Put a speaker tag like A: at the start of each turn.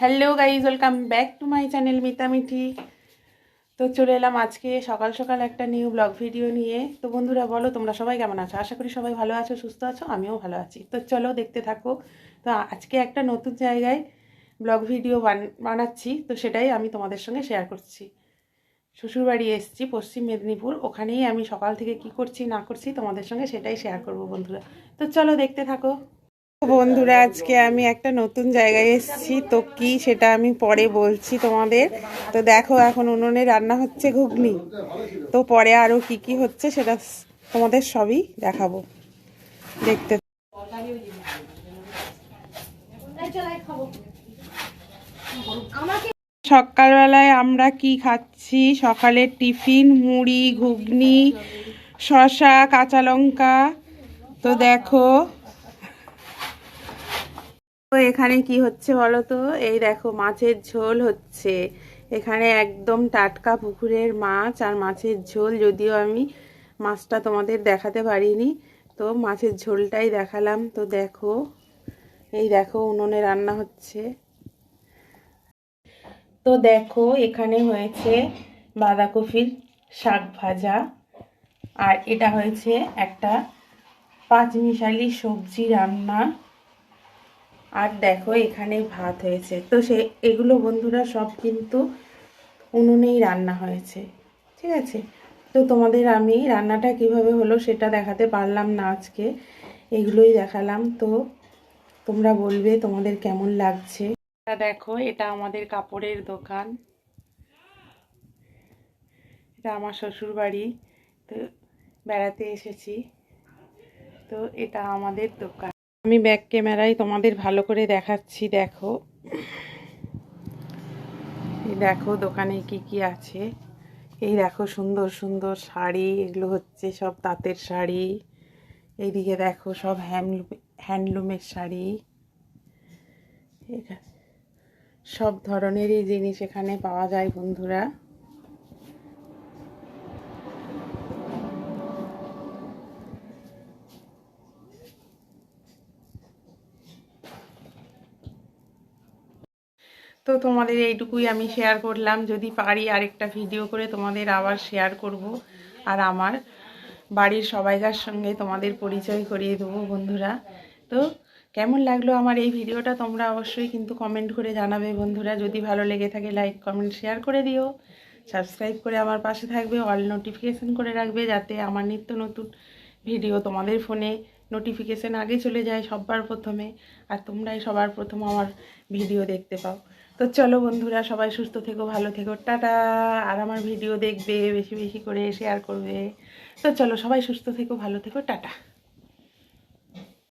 A: Hello guys, welcome back to my channel Mita Mithi. তো চলে এলাম আজকে সকাল সকাল একটা নিউ ব্লগ ভিডিও নিয়ে। তো বন্ধুরা বলো, তোমরা সবাই কেমন আছো? আশা করি সবাই ভালো আছো, সুস্থ আছো, আমিও ভালো আছি। তো চলো দেখতে থাকো। তো আজকে একটা নতুন জায়গায় ব্লগ ভিডিও বানাচ্ছি, তো সেটাই আমি তোমাদের সঙ্গে শেয়ার করছি। শ্বশুরবাড়ি এসেছি পশ্চিম মেদিনীপুর, ওখানেই আমি সকাল থেকে কি করছি না করছি তোমাদের সঙ্গে সেটাই শেয়ার করবো বন্ধুরা। তো চলো দেখতে থাকো বন্ধুরা। আজকে আমি একটা নতুন জায়গায় এসেছি, তো কি সেটা আমি পরে বলছি তোমাদের। তো দেখো, এখন উনুনে রান্না হচ্ছে ঘুগনি। তো পরে আরও কি কি হচ্ছে সেটা তোমাদের সবই দেখাবো, দেখতে। সকালবেলায় আমরা কি খাচ্ছি? সকালের টিফিন মুড়ি, ঘুগনি, শসা, কাঁচা লঙ্কা। তো দেখো তো এখানে কি হচ্ছে বলো তো? এই দেখো, মাছের ঝোল হচ্ছে। এখানে একদম টাটকা পুকুরের মাছ আর মাছের ঝোল। যদিও আমি মাছটা তোমাদের দেখাতে পারিনি, তো মাছের ঝোলটাই দেখালাম। তো দেখো, এই দেখো উনুনে রান্না হচ্ছে। তো দেখো, এখানে হয়েছে বাঁধাকপির শাক ভাজা, আর এটা হয়েছে একটা পাঁচমিশালি সবজি রান্না। আর দেখো, এখানে ভাত হয়েছে। তো এগুলো বন্ধুরা সব কিন্তু উনুনেই রান্না হয়েছে, ঠিক আছে? তো তোমাদের আমি রান্নাটা কিভাবে হলো সেটা দেখাতে পারলাম না আজকে, এগুলোই দেখালাম। তো তোমরা বলবে তোমাদের কেমন লাগছে। দেখো, এটা আমাদের কাপড়ের দোকান, এটা আমার শ্বশুর বাড়ি। তো বেড়াতে এসেছি, তো এটা আমাদের দোকান। আমি ব্যাক ক্যামেরায় তোমাদের ভালো করে দেখাচ্ছি। দেখো, এই দেখো দোকানে কি কি আছে। এই দেখো সুন্দর সুন্দর শাড়ি, এগুলো হচ্ছে সব তাঁতের শাড়ি। এইদিকে দেখো সব হ্যান্ডলুমের শাড়ি। সব ধরনেরই জিনিস এখানে পাওয়া যায় বন্ধুরা। তো তোমাদের এইটুকুই আমি শেয়ার করলাম। যদি পারি আরেকটা ভিডিও করে তোমাদের আবার শেয়ার করব, আর আমার বাড়ির সবাইকার সঙ্গে তোমাদের পরিচয় করিয়ে দেবো বন্ধুরা। তো কেমন লাগলো আমার এই ভিডিওটা তোমরা অবশ্যই কিন্তু কমেন্ট করে জানাবে বন্ধুরা। যদি ভালো লেগে থাকে লাইক কমেন্ট শেয়ার করে দিও, সাবস্ক্রাইব করে আমার পাশে থাকবে, অল নোটিফিকেশান করে রাখবে, যাতে আমার নিত্য নতুন ভিডিও তোমাদের ফোনে নোটিফিকেশান আগে চলে যায় সবার প্রথমে, আর তোমরাই সবার প্রথম আমার ভিডিও দেখতে পাও। তো চলো বন্ধুরা, সবাই সুস্থ থেকো, ভালো থেকো, টাটা। আর আমার ভিডিও দেখবে, বেশি বেশি করে শেয়ার করবে। তো চলো, সবাই সুস্থ থেকো, ভালো থেকো, টাটা।